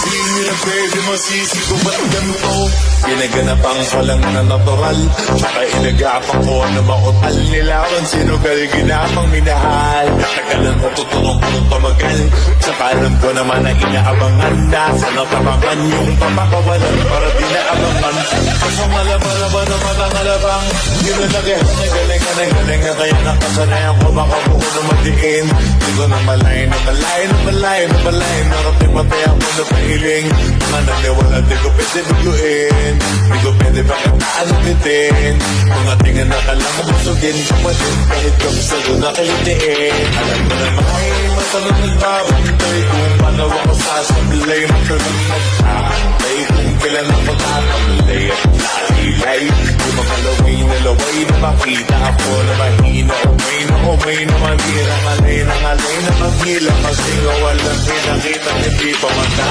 Di nila pwede masisi ko ba't ganito. Pinaganapang ko lang na natural, tsaka inagapang ko na mautal nila kung sino ginapang minahal. Nagalan mo tutunong kong pamagal, tsaka alam ko naman na inaabangan na sa natapangan yung papakawalan para di naabangan. Kasang malaba-laba na matangalabang, yun na nagahan na galing na kaya nakasanayan ko baka buko na madiin. Di ko na malay narating matay ako na pahiling. Mananiwala di ko pwede bigluin, di ko pwede pakataan ulitin. Kung atingan na ka lang mabusugin, kumadin kahit kabisado na kalitiin. Alam mo na may matanong nagbabantay kung paano ako sasablay. Matalang nagkakantay kung kailan ako tatamlay at nalilay. Yung mga laway na makita ako na mahina. Umay na manira, ngalay na manghila. Kasi nga walang pinakita, hindi pa mata.